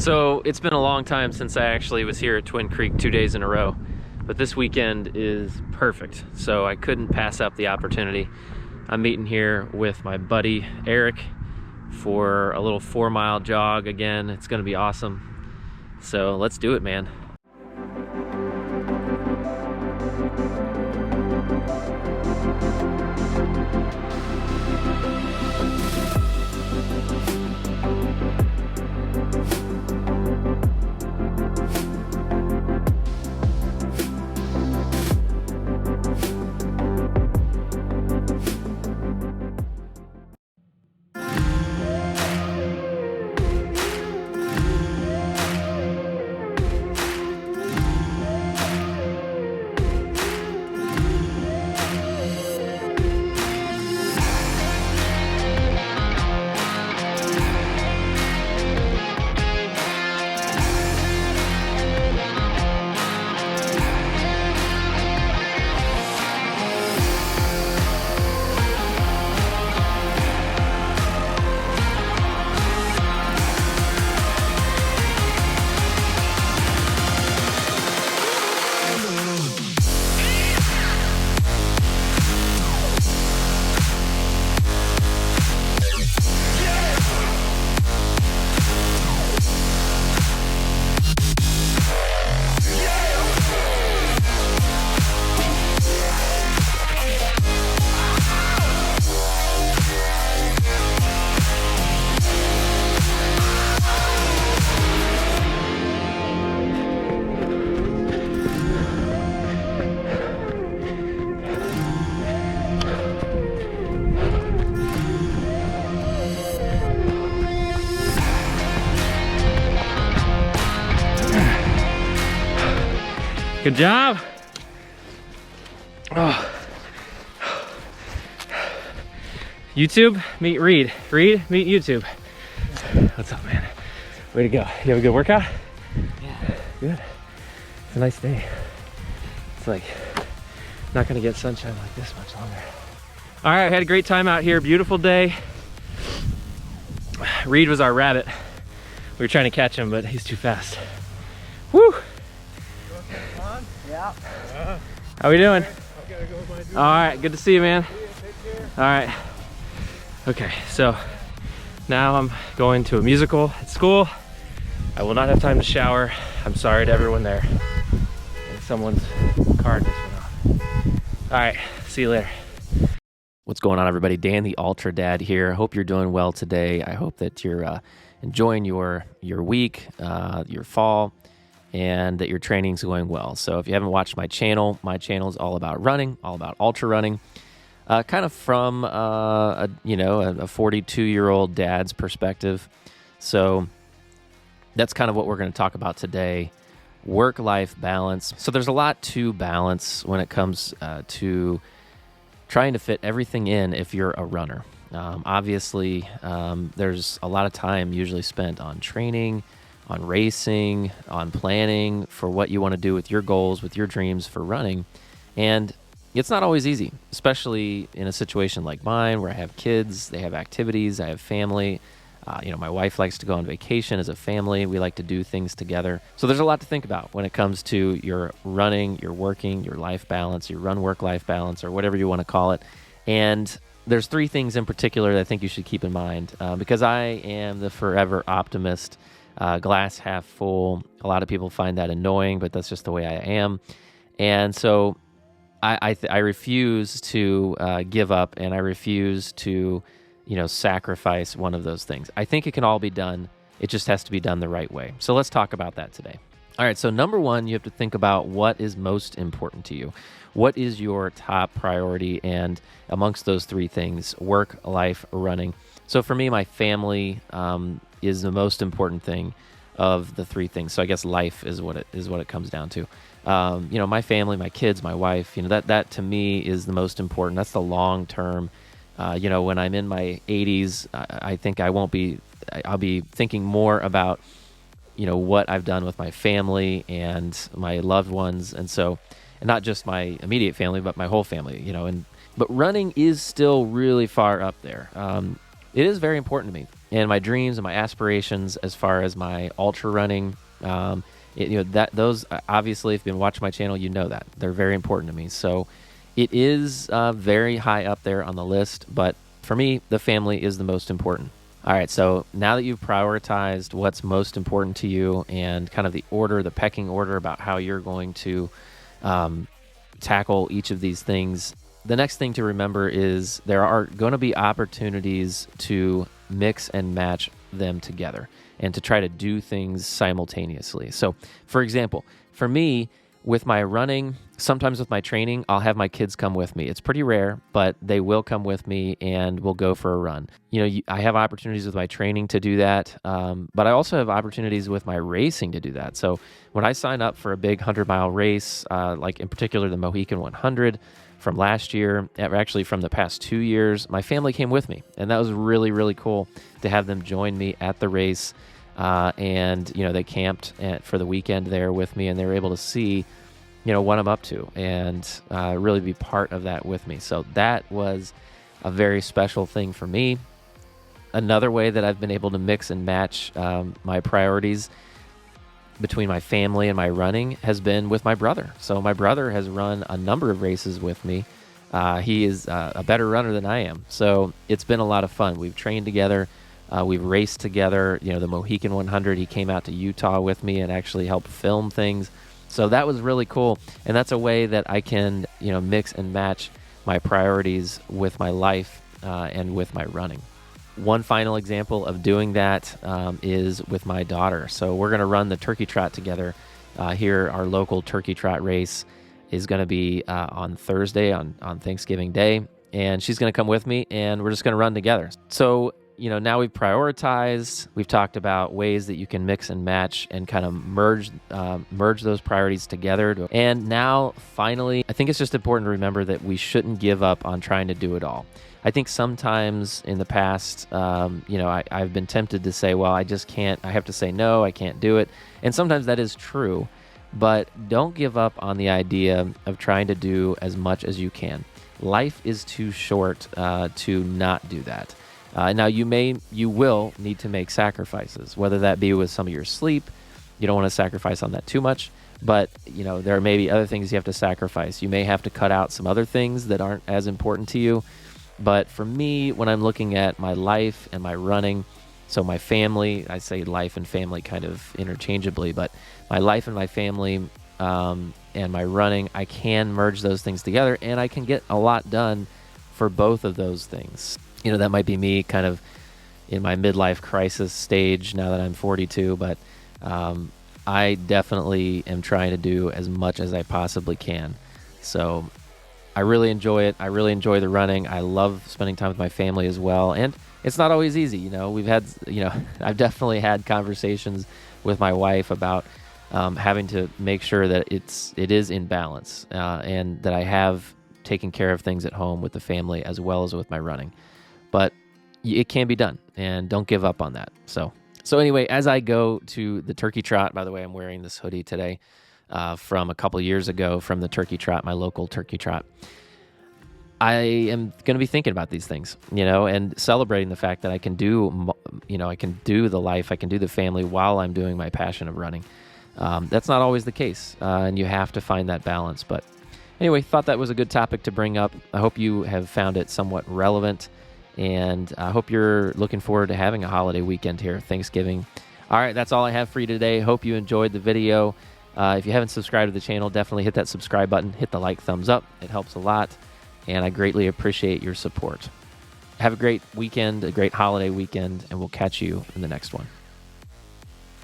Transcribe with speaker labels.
Speaker 1: So it's been a long time since I actually was here at Twin Creek 2 days in a row, but this weekend is perfect, so I couldn't pass up the opportunity. I'm meeting here with my buddy Eric for a little 4-mile jog again. It's gonna be awesome. So let's do it, man. Good job. Oh. YouTube, meet Reed. Reed, meet YouTube. What's up, man? Way to go. You have a good workout?
Speaker 2: Yeah.
Speaker 1: Good. It's a nice day. It's like not gonna get sunshine like this much longer. All right, I had a great time out here. Beautiful day. Reed was our rabbit. We were trying to catch him, but he's too fast. Woo!
Speaker 2: Yeah.
Speaker 1: How we doing? All right, good to see you, man. All right. Okay, so now I'm going to a musical at school. I will not have time to shower. I'm sorry to everyone there. And someone's card just went off. All right, see you later. What's going on, everybody? Dan the Ultra Dad here. Hope you're doing well today. I hope that you're enjoying your week, your fall, and that your training's going well. So if you haven't watched my channel is all about running, all about ultra running, kind of from a 42-year-old dad's perspective. So that's kind of what we're going to talk about today, work-life balance. So there's a lot to balance when it comes to trying to fit everything in if you're a runner. Obviously, there's a lot of time usually spent on training, on racing, on planning for what you want to do with your goals, with your dreams for running. And it's not always easy, especially in a situation like mine where I have kids, they have activities, I have family. My wife likes to go on vacation as a family. We like to do things together. So there's a lot to think about when it comes to your running, your working, your life balance, your run-work-life balance, or whatever you want to call it. And there's 3 things in particular that I think you should keep in mind because I am the forever optimist. Glass half full. A lot of people find that annoying, but that's just the way I am. And so I refuse to give up, and I refuse to, sacrifice one of those things. I think it can all be done. It just has to be done the right way. So let's talk about that today. All right. So number 1, you have to think about what is most important to you. What is your top priority? And amongst those 3 things, work, life, running. So for me, my family is the most important thing of the 3 things. So I guess life is what it comes down to. My family, my kids, my wife, that to me is the most important. That's the long term. When I'm in my 80s, I think I'll be thinking more about, what I've done with my family and my loved ones. And not just my immediate family, but my whole family, but running is still really far up there. It is very important to me.
Speaker 2: and my dreams and my aspirations as far as my ultra running. Those obviously, if you've been watching my channel, you know that they're very important to me. So it is very high up there on the list, but for me, the family is the most important. All right, so now that you've prioritized what's most important to you and kind of the pecking order about how you're going to tackle each of these things, the next thing to remember is there are going to be opportunities to mix and match them together and to try to do things simultaneously. So, for example, for me, with my running, sometimes with my training, I'll have my kids come with me. It's pretty rare, but they will come with me and we'll go for a run. I have opportunities with my training to do that, but I also have opportunities with my racing to do that. So when I sign up for a big 100-mile race, like in particular the Mohican 100 from last year, actually from the past 2 years, my family came with me. And that was really, really cool to have them join me at the race. And they camped for the weekend there with me, and they were able to see what I'm up to and really be part of that with me. So that was a very special thing for me. Another way that I've been able to mix and match my priorities between my family and my running has been with my brother. So my brother has run a number of races with me. He is a better runner than I am, so it's been a lot of fun. We've trained together. We've raced together. The Mohican 100, he came out to Utah with me and actually helped film things. So that was really cool. And that's a way that I can, mix and match my priorities with my life and with my running. One final example of doing that is with my daughter. So we're going to run the Turkey Trot together here. Our local Turkey Trot race is going to be on Thursday on Thanksgiving Day. And she's going to come with me, and we're just going to run together. So now we've prioritized, we've talked about ways that you can mix and match and kind of merge those priorities together. And now, finally, I think it's just important to remember that we shouldn't give up on trying to do it all. I think sometimes in the past, I've been tempted to say, well, I just can't, I have to say no, I can't do it. And sometimes that is true, but don't give up on the idea of trying to do as much as you can. Life is too short to not do that. Now, you will need to make sacrifices, whether that be with some of your sleep. You don't want to sacrifice on that too much, but there may be other things you have to sacrifice. You may have to cut out some other things that aren't as important to you. But for me, when I'm looking at my life and my running, so my family, I say life and family kind of interchangeably, but my life and my family and my running, I can merge those things together, and I can get a lot done for both of those things. That might be me kind of in my midlife crisis stage now that I'm 42, but I definitely am trying to do as much as I possibly can. So I really enjoy it. I really enjoy the running. I love spending time with my family as well. And it's not always easy. We've had, I've definitely had conversations with my wife about having to make sure that it is in balance and that I have taken care of things at home with the family as well as with my running. But it can be done, and don't give up on that. So anyway, as I go to the Turkey Trot, by the way, I'm wearing this hoodie today from a couple years ago from the Turkey Trot, my local Turkey Trot. I am going to be thinking about these things, and celebrating the fact that I can do, I can do the life, I can do the family while I'm doing my passion of running. That's not always the case, and you have to find that balance. But anyway, thought that was a good topic to bring up. I hope you have found it somewhat relevant. And I hope you're looking forward to having a holiday weekend here, Thanksgiving. All right, that's all I have for you today. Hope you enjoyed the video. If you haven't subscribed to the channel, definitely hit that subscribe button. Hit the thumbs up. It helps a lot, and I greatly appreciate your support. Have a great weekend, a great holiday weekend, and we'll catch you in the next one.